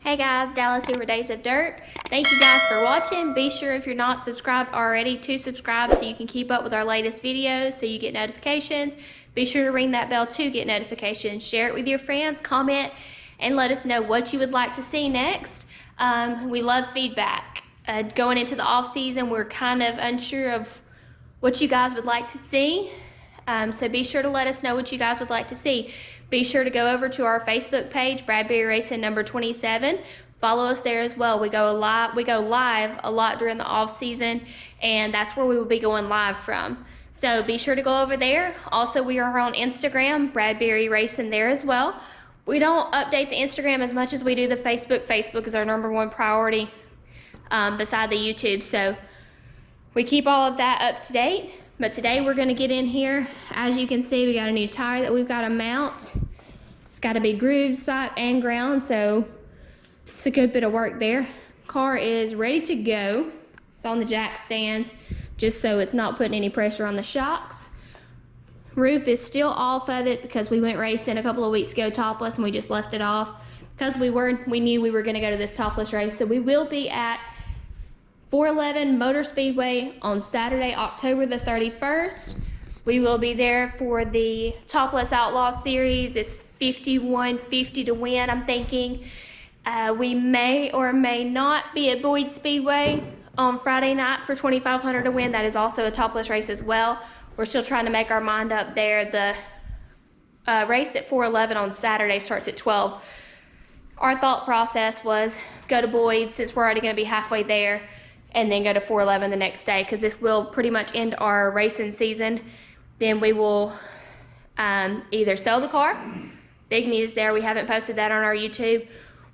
Hey guys, Dallas here with Days of Dirt. Thank you guys for watching. Be sure if you're not subscribed already to subscribe so you can keep up with our latest videos so you get notifications. Be sure to ring that bell to get notifications. Share it with your friends, comment, and let us know what you would like to see next. We love feedback. Going into the off season, we're kind of unsure of what you guys would like to see. So be sure to let us know what you guys would like to see. Be sure to go over to our Facebook page, Bradbury Racing number 27. Follow us there as well. We go live a lot during the off season, and that's where we will be going live from. So be sure to go over there. Also, we are on Instagram, Bradbury Racing there as well. We don't update the Instagram as much as we do the Facebook. Facebook is our #1 priority beside the YouTube. So we keep all of that up to date. But today we're gonna get in here. As you can see, we got a new tire that we've got to mount. It's got to be grooved side and ground, so it's a good bit of work there. Car is ready to go. It's on the jack stands, just so it's not putting any pressure on the shocks. Roof is still off of it because we went racing a couple of weeks ago topless and we just left it off because we knew we were gonna go to this topless race. So we will be at 411 Motor Speedway on Saturday, October the 31st. We will be there for the Topless Outlaw Series. It's $51.50 to win, I'm thinking. We may or may not be at Boyds Speedway on Friday night for $2,500 to win. That is also a topless race as well. We're still trying to make our mind up there. The race at 411 on Saturday starts at 12. Our thought process was go to Boyds since we're already gonna be halfway there, and then go to 411 the next day, because this will pretty much end our racing season. Then we will either sell the car. Big news there, we haven't posted that on our YouTube.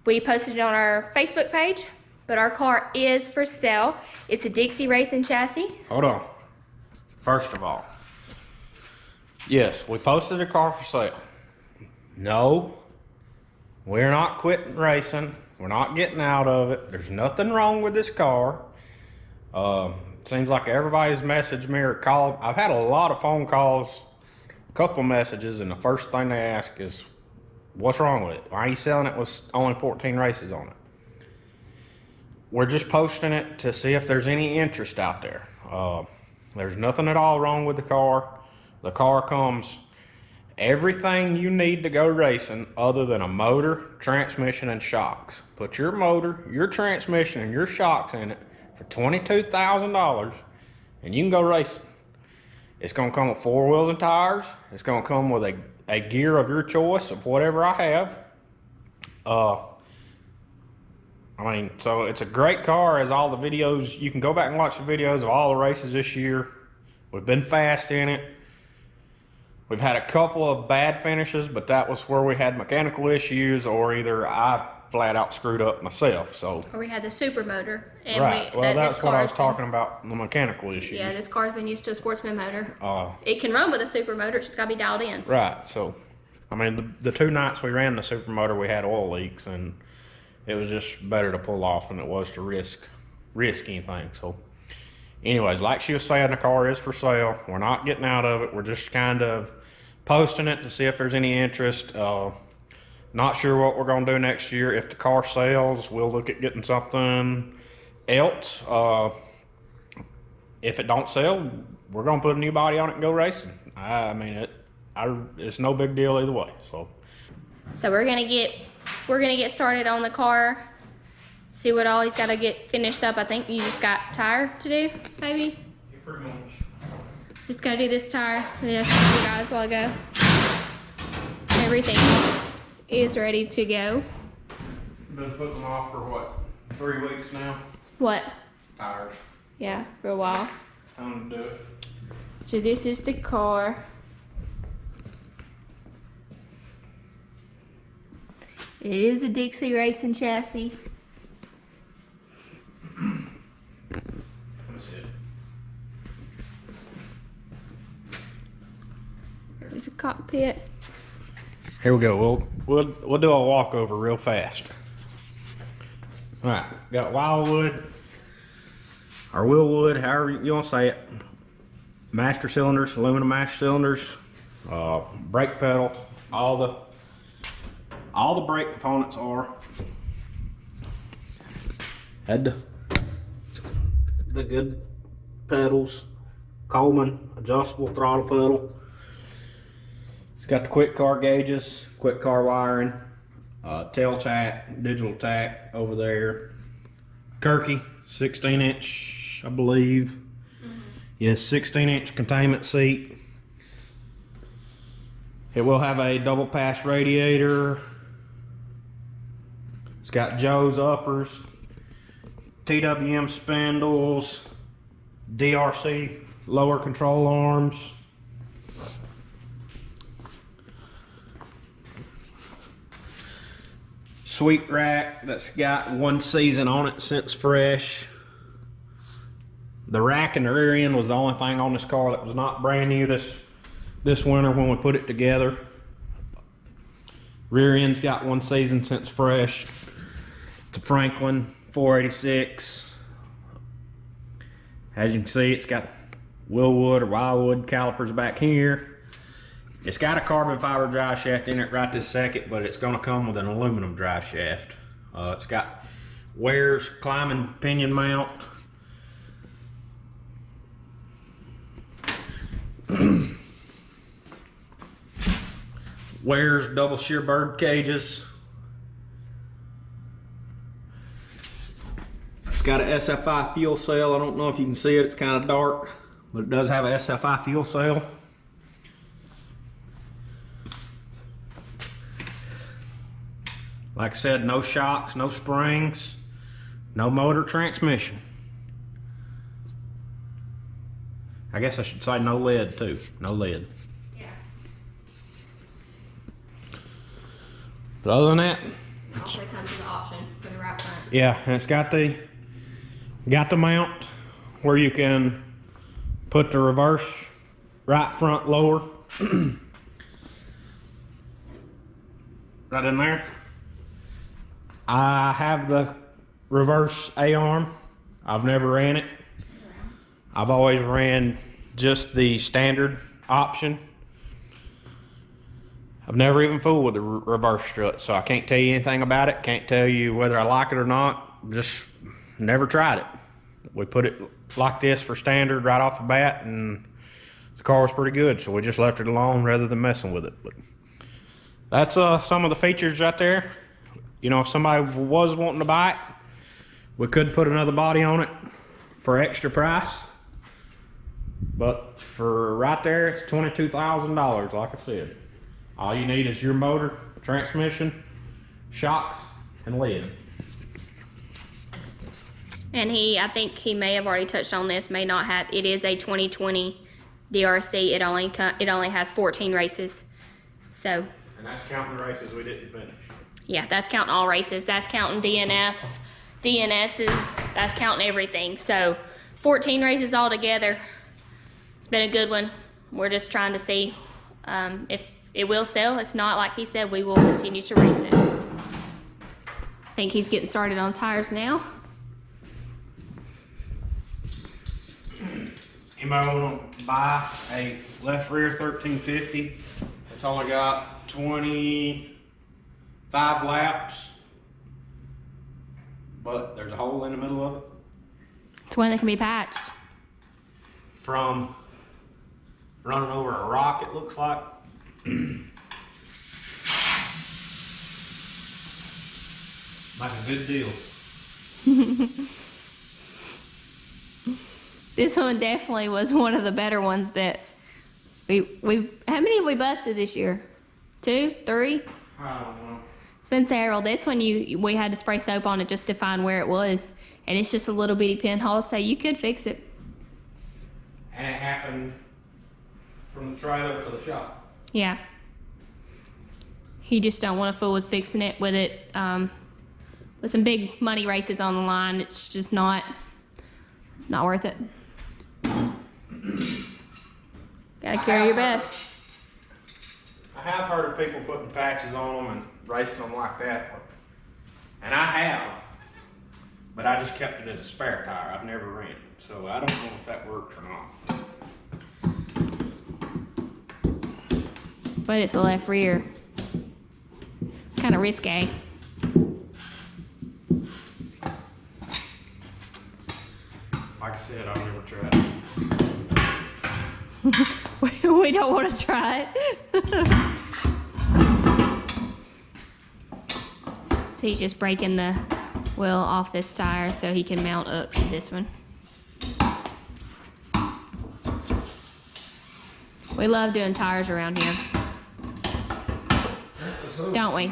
We posted it on our Facebook page, but our car is for sale. It's a Dixie Racing chassis. Hold on. First of all, yes, we posted a car for sale. No, we're not quitting racing. We're not getting out of it. There's nothing wrong with this car. Seems like everybody's messaged me or called. I've had a lot of phone calls, a couple messages, and the first thing they ask is, what's wrong with it? Why are you selling it with only 14 races on it? We're just posting it to see if there's any interest out there. There's nothing at all wrong with the car. The car comes everything you need to go racing other than a motor, transmission, and shocks. Put your motor, your transmission, and your shocks in it for $22,000 and you can go racing. It's gonna come with 4 wheels and tires. It's gonna come with a gear of your choice of whatever I have. So it's a great car. As all the videos, you can go back and watch the videos of all the races this year. We've been fast in it. We've had a couple of bad finishes, but that was where we had mechanical issues, or either I flat out screwed up myself. So or we had the super motor, and right. That's what I was talking about, the mechanical issues. Yeah, this car's been used to a sportsman motor. It can run with a super motor, it's just gotta be dialed in. Right. So I mean, the 2 nights we ran the super motor, we had oil leaks, and it was just better to pull off than it was to risk anything. So anyways, like she was saying, the car is for sale. We're not getting out of it. We're just kind of posting it to see if there's any interest. Not sure what we're gonna do next year. If the car sells, we'll look at getting something else. If it don't sell, we're gonna put a new body on it and go racing. I mean, it's no big deal either way. So we're gonna get started on the car. See what all he's got to get finished up. I think you just got tire to do, maybe. Yeah, pretty much. Just gotta do this tire. Yeah, I showed you guys a while ago. Everything is ready to go. Been putting them off for what, 3 weeks now? What? Tires. Yeah, for a while. Time to do it. So this is the car. It is a Dixie Racing chassis. That's it. There's a cockpit. Here we go. We'll do a walkover real fast. All right, got Wildwood or Willwood, however you want to say it. Master cylinders, aluminum master cylinders, brake pedal, all the brake components are Had the good pedals, Coleman adjustable throttle pedal. It's got the quick car gauges, quick car wiring, tail tack, digital tack over there. Kirky, 16-inch, I believe. Yes, 16-inch containment seat. It will have a double pass radiator. It's got Joe's uppers, TWM spindles, DRC lower control arms. Sweet rack that's got 1 season on it since fresh. The rack and the rear end was the only thing on this car that was not brand new this winter when we put it together. Rear end's got 1 season since fresh. It's a Franklin 486. As you can see, it's got Willwood or Wildwood calipers back here. It's got a carbon fiber drive shaft in it right this second, but it's gonna come with an aluminum drive shaft. It's got Ware's climbing pinion mount. Ware's double shear bird cages. It's got a SFI fuel cell. I don't know if you can see it, it's kind of dark, but it does have a SFI fuel cell. Like I said, no shocks, no springs, no motor transmission. I guess I should say no lead too, no lead. Yeah. But other than that, It also comes with the option for the right front. yeah, and it's got the mount where you can put the reverse right front lower right in there. I have the reverse A-arm. I've never ran it. I've always ran just the standard option. I've never even fooled with the reverse strut, so I can't tell you anything about it. Can't tell you whether I like it or not. Just never tried it. We put it like this for standard right off the bat, and the car was pretty good, so we just left it alone rather than messing with it. But that's some of the features right there. You know, if somebody was wanting to buy it, we could put another body on it for extra price. But for right there, it's $22,000, like I said. All you need is your motor, transmission, shocks, and lid. And I think he may have already touched on this, may not have. It is a 2020 DRC. It only has 14 races. So. And that's counting the races we didn't finish. Yeah, that's counting all races. That's counting DNF, DNSs. That's counting everything. So 14 races altogether. It's been a good one. We're just trying to see if it will sell. If not, like he said, we will continue to race it. I think he's getting started on tires now. Anybody want to buy a left rear 1350? It's only got 25 laps, but there's a hole in the middle of it. It's one that can be patched. From running over a rock, it looks like. Like a good deal. This one definitely was one of the better ones that we've how many have we busted this year? 2, 3? I don't know. It's been several. This one we had to spray soap on it just to find where it was, and it's just a little bitty pinhole, so you could fix it. And it happened from the trailer to the shop. Yeah. He just don't want to fool with fixing it with it with some big money races on the line. It's just not worth it. Gotta carry your best. I have heard of people putting patches on them and racing them like that, and I have, but I just kept it as a spare tire. I've never ran it, so I don't know if that works or not. But it's a left rear. It's kind of risque. Like I said, I've never tried it. We don't want to try it. So he's just breaking the wheel off this tire so he can mount up to this one. We love doing tires around here, don't we?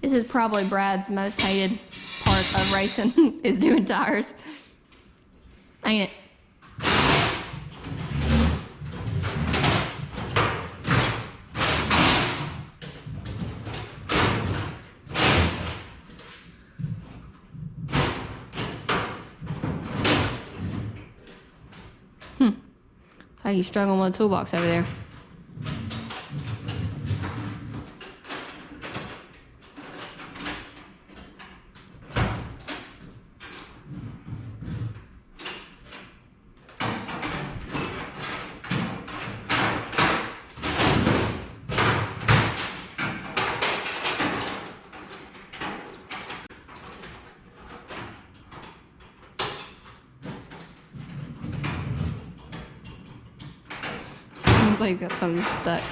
This is probably Brad's most hated part of racing is doing tires. Ain't it? Looks like he's struggling with a toolbox over there. Looks like he's got something stuck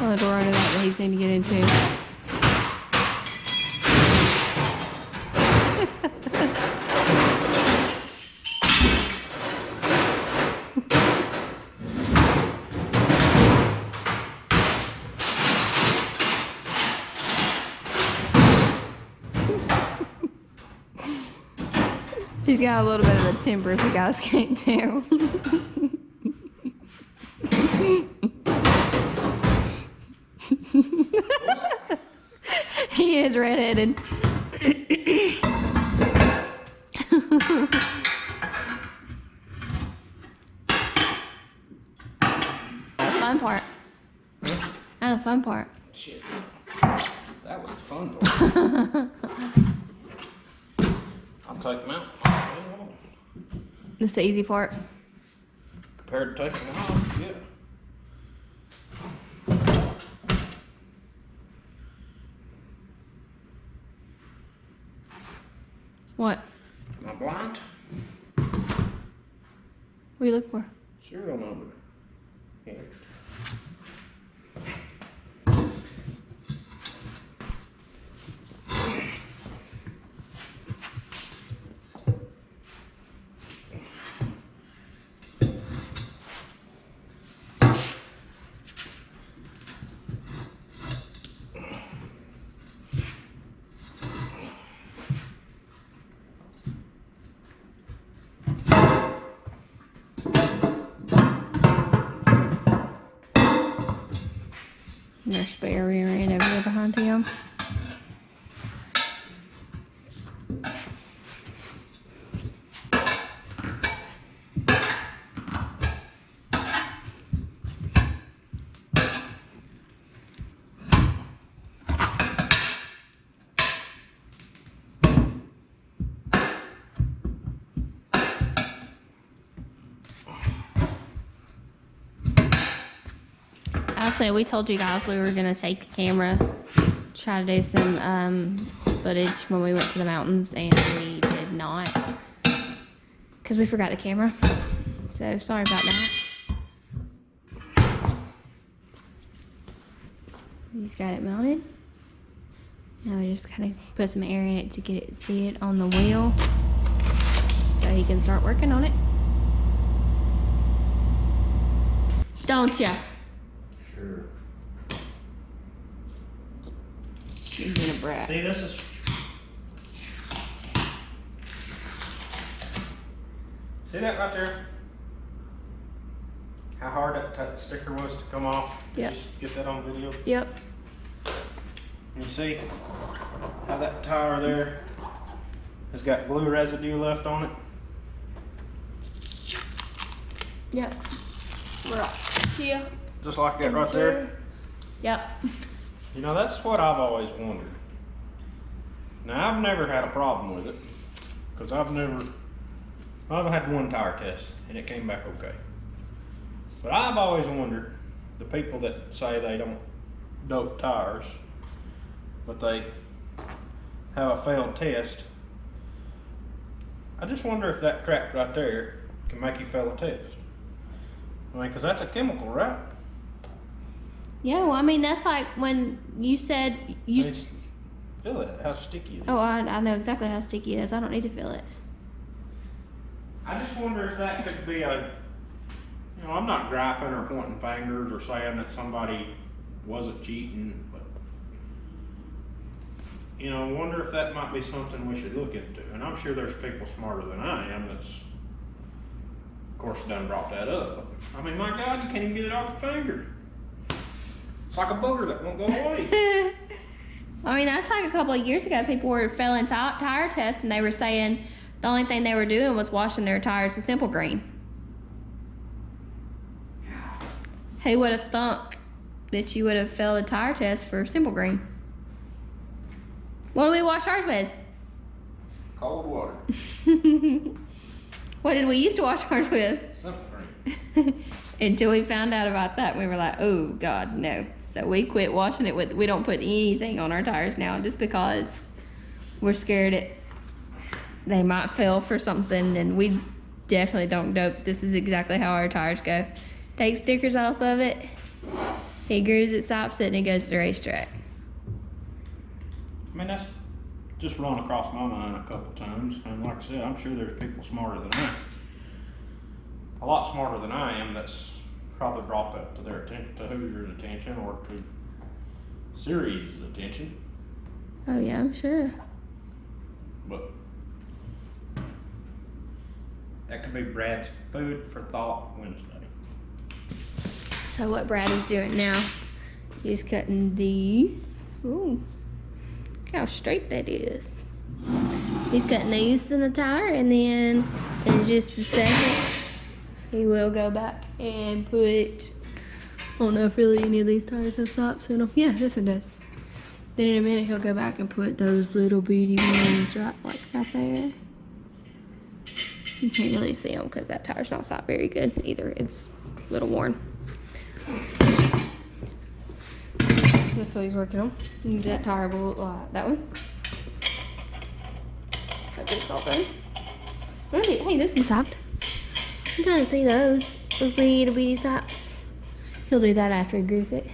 on the door under that he's need to get into. He's got a little bit of a temper if you guys can't tell. He is redheaded. The fun part. Not the fun part. Shit. That was the fun part. I'll take them out. This is the easy part. Compared to taking them off, yeah. What? Am I blind? What are you looking for? Serial number. Here. And there's spare rear end over here behind him. Honestly, we told you guys we were gonna take the camera, try to do some footage when we went to the mountains, and we did not because we forgot the camera. So sorry about that. He's got it mounted. Now we just kind of put some air in it to get it seated on the wheel so he can start working on it. Don't ya? Sure. He's being a brat. See, this is. See that right there? How hard that sticker was to come off? Yep. Just get that on video. Yep. You see how that tire there has got glue residue left on it? Yep. Right here. Just like that right there. Yep. You know, that's what I've always wondered. Now, I've never had a problem with it, because I've had one tire test, and it came back okay. But I've always wondered, the people that say they don't dope tires, but they have a failed test, I just wonder if that crap right there can make you fail a test. I mean, because that's a chemical, right? Yeah, well, I mean, that's like when you said you. Feel it, how sticky it is. Oh, I know exactly how sticky it is. I don't need to feel it. I just wonder if that could be a, you know, I'm not griping or pointing fingers or saying that somebody wasn't cheating, but, you know, I wonder if that might be something we should look into. And I'm sure there's people smarter than I am that's, of course, done brought that up. I mean, my God, you can't even get it off your finger. It's like a booger that won't go away. I mean, that's like a couple of years ago, people were failing tire tests and they were saying the only thing they were doing was washing their tires with Simple Green. Who would have thunk that you would have failed a tire test for Simple Green? What do we wash ours with? Cold water. What did we used to wash ours with? Simple Green. Until we found out about that, we were like, oh God, no. So we quit washing it with, we don't put anything on our tires now just because we're scared they might fail for something, and we definitely don't dope. This is exactly how our tires go. Take stickers off of it, he grooves it, stops it, and it goes to the racetrack. I mean, that's just run across my mind a couple times, and like I said, I'm sure there's people smarter than I am. A lot smarter than I am that's probably brought that to their attention, to Hoosier's attention, or to Series' attention. Oh yeah, I'm sure. But that could be Brad's food for thought Wednesday. So what Brad is doing now, he's cutting these. Ooh, look how straight that is. He's cutting these in the tire, and then in just a second, he will go back and put, I don't know if really any of these tires have stops in them. Yeah, this one does. Then in a minute, he'll go back and put those little beady ones right there. You can't really see them because that tire's not stopped very good either. It's a little worn. That's what he's working on. And that tire will look like that one. So good, it's all done. Hey, this one's stopped. You kind of see those little bitty stops. He'll do that after he grooves it.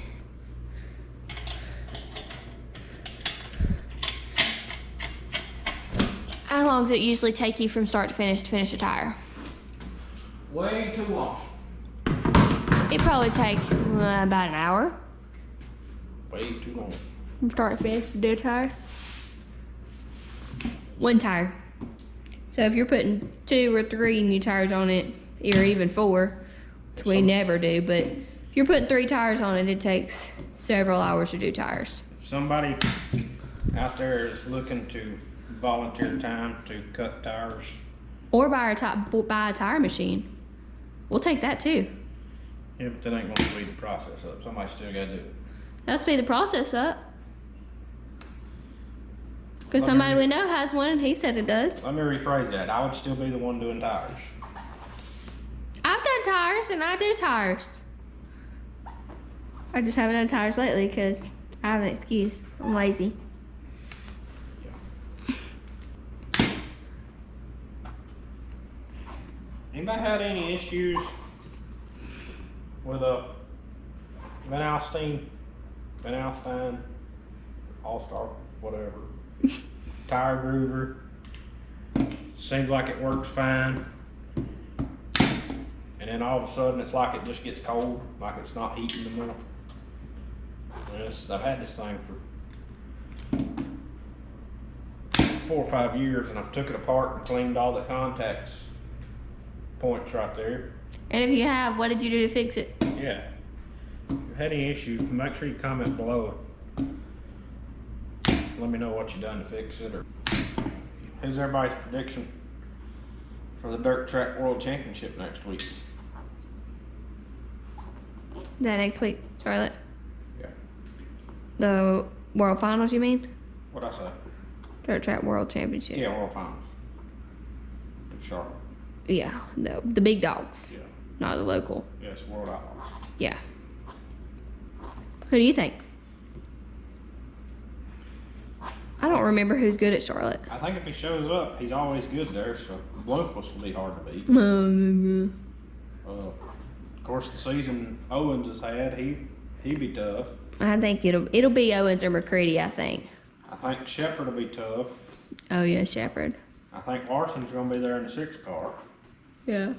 How long does it usually take you from start to finish a tire? Way too long. It probably takes about an hour. Way too long. From start to finish to do a tire. One tire. So if you're putting 2 or 3 new tires on it, or even 4, which we never do, but if you're putting 3 tires on it, it takes several hours to do tires. If somebody out there is looking to volunteer time to cut tires, Or buy a tire machine. We'll take that too. yeah, but that ain't gonna speed the process up. Somebody still gotta do it. That'll speed the process up. Because somebody we know has one, and he said it does. Let me rephrase that. I would still be the one doing tires. I've done tires, and I do tires. I just haven't done tires lately because I have an excuse. I'm lazy. Anybody had any issues with a Van Alstyne, All-Star, whatever, tire groover? Seems like it works fine, and then all of a sudden it's like it just gets cold, like it's not heating anymore. I've had this thing for 4 or 5 years, and I've took it apart and cleaned all the contacts points right there. And if you have, what did you do to fix it? Yeah. If you had any issues, make sure you comment below it. Let me know what you done to fix it. Or who's everybody's prediction for the Dirt Track World Championship next week? That next week, Charlotte? Yeah. The World Finals, you mean? What'd I say? Dirt Track World Championship. Yeah, World Finals. Charlotte. Yeah, the big dogs. Yeah. Not the local. Yes, World Outlaws. Yeah. Who do you think? I don't remember who's good at Charlotte. I think if he shows up, he's always good there, so Bloomquist will be hard to beat. Of course, the season Owens has had, he'd be tough. I think it'll be Owens or McCready, I think. I think Shepherd will be tough. Oh yeah, Shepherd. I think Larson's going to be there in the 6 car. Yeah.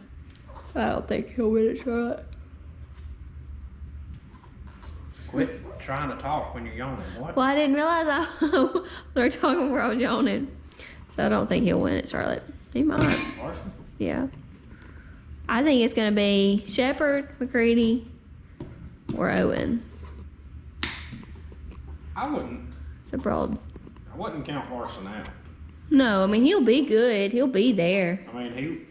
I don't think he'll win at Charlotte. Quit trying to talk when you're yawning. What? Well, I didn't realize we were talking where I was yawning. So I don't think he'll win at Charlotte. He might. Larson? Yeah. I think it's going to be Shepherd, McCready, or Owens. I wouldn't count Larson out. No, I mean, he'll be good. He'll be there. I mean,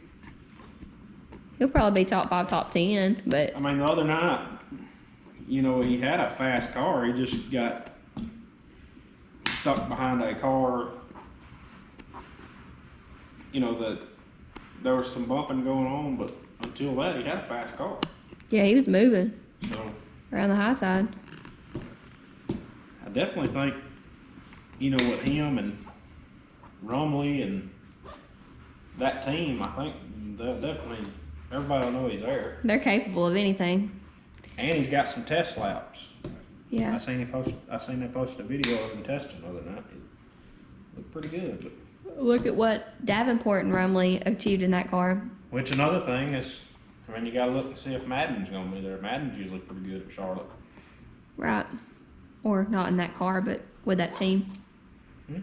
He'll probably be top 5, top 10, but... I mean, the other night, you know, he had a fast car. He just got stuck behind a car. You know, that there was some bumping going on, but until that, he had a fast car. Yeah, he was moving. So, Around the high side. I definitely think, you know, with him and Rumley and that team, I think they'll definitely, everybody will know he's there. They're capable of anything. And he's got some test laps. Yeah. I seen they posted a video of him testing the other night. It looked pretty good. Look at what Davenport and Rumley achieved in that car. Which another thing is, I mean, you gotta look and see if Madden's gonna be there. Madden's usually pretty good at Charlotte. Right. Or not in that car, but with that team. Hmm?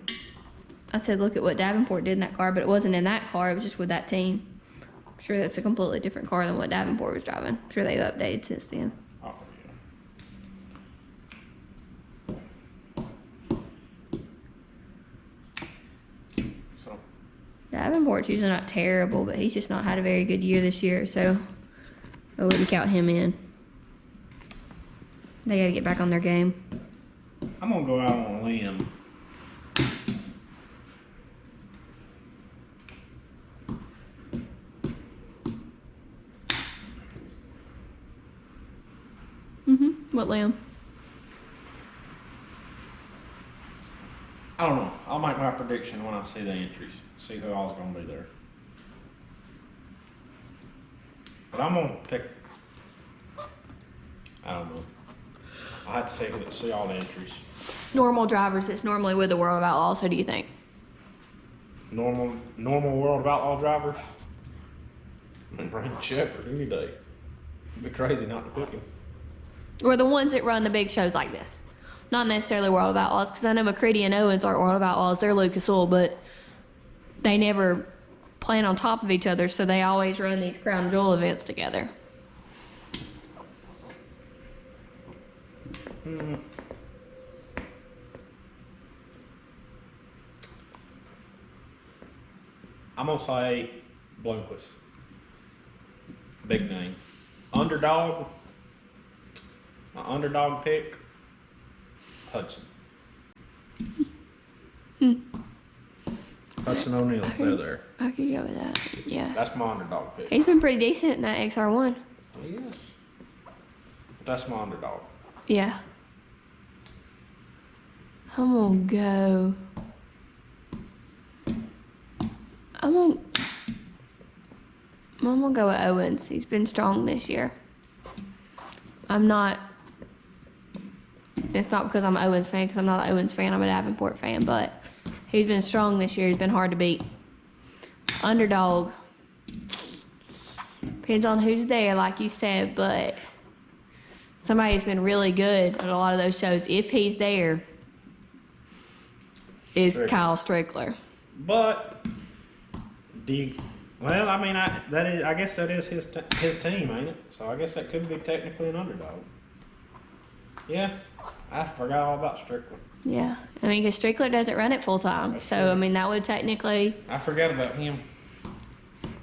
I said look at what Davenport did in that car, but it wasn't in that car, it was just with that team. I'm sure that's a completely different car than what Davenport was driving. I'm sure they've updated since then. Oh, yeah. So, Davenport's usually not terrible, but he's just not had a very good year this year, so I wouldn't count him in. They gotta get back on their game. I'm gonna go out on a limb. What limb? I don't know. I'll make my prediction when I see the entries. See who all's gonna be there. But I'm gonna pick. I don't know. I had to see all the entries. Normal drivers that's normally with the World of Outlaws, who do you think? Normal World of Outlaw drivers. And Brandon Shepherd any day. It'd be crazy not to pick him. Or the ones that run the big shows like this. Not necessarily World of Outlaws, because I know McCready and Owens aren't World of Outlaws. They're Lucas Oil, but they never plan on top of each other, so they always run these Crown Jewel events together. I'm gonna say Bloomquist. Big name. Underdog. My underdog pick, Hudson. Hudson O'Neal, they're there. I could go with that, yeah. That's my underdog pick. He's been pretty decent in that XR1. Yes. But that's my underdog. Yeah. I'm gonna go with Owens. He's been strong this year. It's not because I'm an Owens fan, because I'm not an Owens fan, I'm a Davenport fan, but he's been strong this year. He's been hard to beat. Underdog. Depends on who's there, like you said, but somebody who's been really good at a lot of those shows, if he's there, is Strickler. Kyle Strickler. But, well, I mean, I guess that is his team, ain't it? So I guess that could be technically an underdog. Yeah, I forgot all about Strickler. Yeah, I mean, because Strickler doesn't run it full time, That's so true. I mean that would technically. I forgot about him.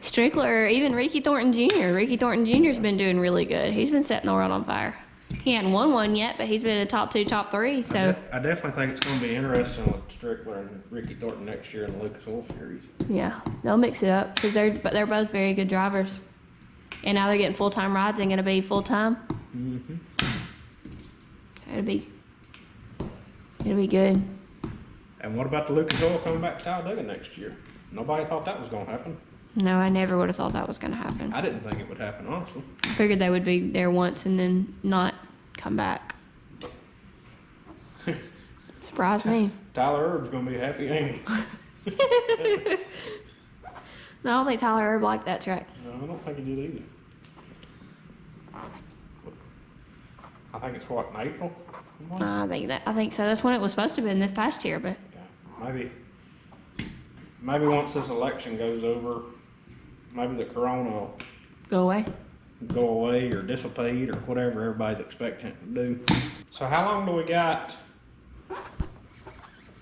Strickler, even Ricky Thornton Jr. Ricky Thornton Jr.'s been doing really good. He's been setting the world on fire. He hadn't won one yet, but he's been in the top 2, top 3. So I definitely think it's going to be interesting with Strickler and Ricky Thornton next year in the Lucas Oil Series. yeah, they'll mix it up because they're both very good drivers. And now they're getting full-time rides. Ain't gonna be full-time. Mm-hmm. So it'll be good. And what about the Lucas Oil coming back to Talladega next year? Nobody thought that was going to happen. No, I never would have thought that was going to happen. I didn't think it would happen, honestly. I figured they would be there once and then not come back. Surprised me. Tyler Erb's going to be happy, ain't he? No, I don't think Tyler Erb liked that track. No, I don't think he did either. I think it's what, in April? I think so. That's when it was supposed to have been this past year, but Yeah, maybe once this election goes over, maybe the corona will go away. go away or dissipate or whatever everybody's expecting it to do. So how long do we got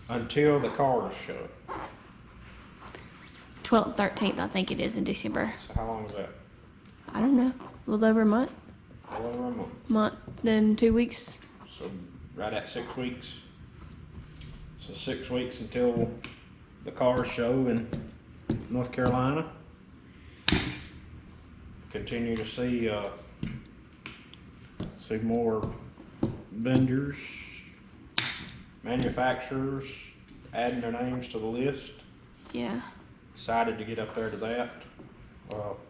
until the cars show? 12th, 13th, I think it is in December. So how long is that? I don't know. A little over a month. A little over a Month, then 2 weeks. So right at 6 weeks. So 6 weeks until the cars show in North Carolina. Continue to see more vendors, manufacturers adding their names to the list. Yeah. Excited to get up there to that.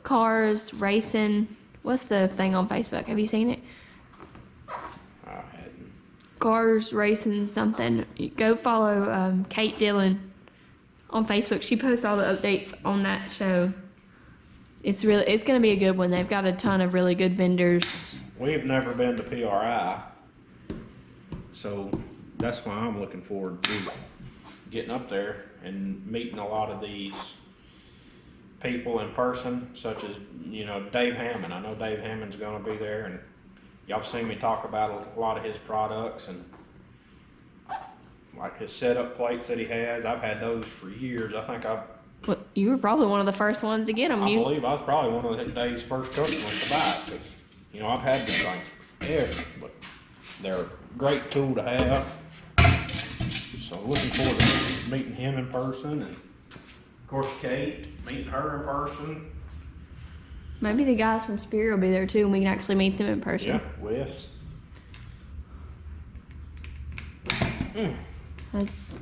Cars, racing. What's the thing on Facebook? Have you seen it? I hadn't. Cars, racing, something. Go follow Kate Dillon on Facebook. She posts all the updates on that show. It's gonna be a good one. They've got a ton of really good vendors. We've never been to PRI, so that's why I'm looking forward to getting up there and meeting a lot of these people in person, such as, you know, Dave Hammond. I know Dave Hammond's gonna be there, and y'all seen me talk about a lot of his products, and like his setup plates that he has. I've had those for years. I think Well, you were probably one of the first ones to get them. I believe I was probably one of Dave's first customers to buy it, because, you know, I've had them things forever, but they're a great tool to have. So looking forward to meeting him in person, and of course Kate, meeting her in person. Maybe the guys from Spear will be there too, and we can actually meet them in person. Yeah, Wes. That's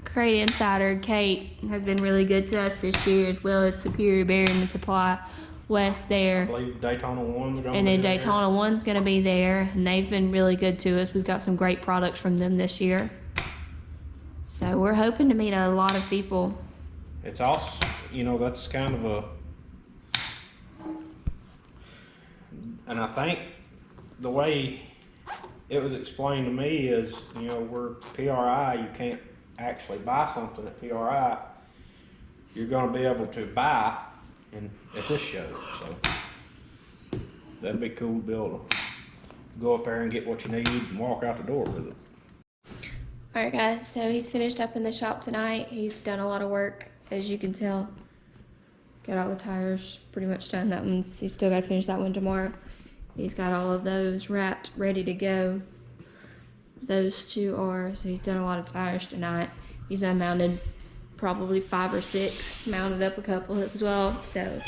Crate Insider. Kate has been really good to us this year, as well as Superior Bearing and Supply. West I there. believe Daytona 1's going And to then be there. Daytona 1's going to be there, and they've been really good to us. We've got some great products from them this year. So we're hoping to meet a lot of people. It's also, you know, that's kind of and I think the way it was explained to me is, you know, we're PRI, you can't actually buy something at PRI. You're going to be able to buy at this show, so that'd be cool to be able to go up there and get what you need and walk out the door with it. Alright guys, so he's finished up in the shop tonight. He's done a lot of work, as you can tell. Got all the tires pretty much done. That one's, he's still got to finish that one tomorrow. He's got all of those wrapped, ready to go. Those two are, so he's done a lot of tires tonight. He's unmounted probably 5 or 6, mounted up a couple as well. So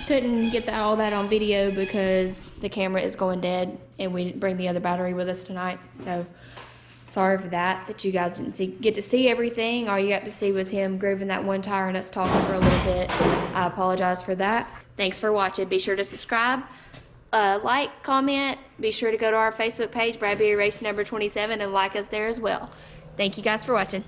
couldn't get all that on video because the camera is going dead and we didn't bring the other battery with us tonight. So sorry for that you guys didn't get to see everything. All you got to see was him grooving that one tire and us talking for a little bit. I apologize for that. Thanks for watching. Be sure to subscribe, like, comment. Be sure to go to our Facebook page, Bradbury Racing number 27, and like us there as well. Thank you guys for watching.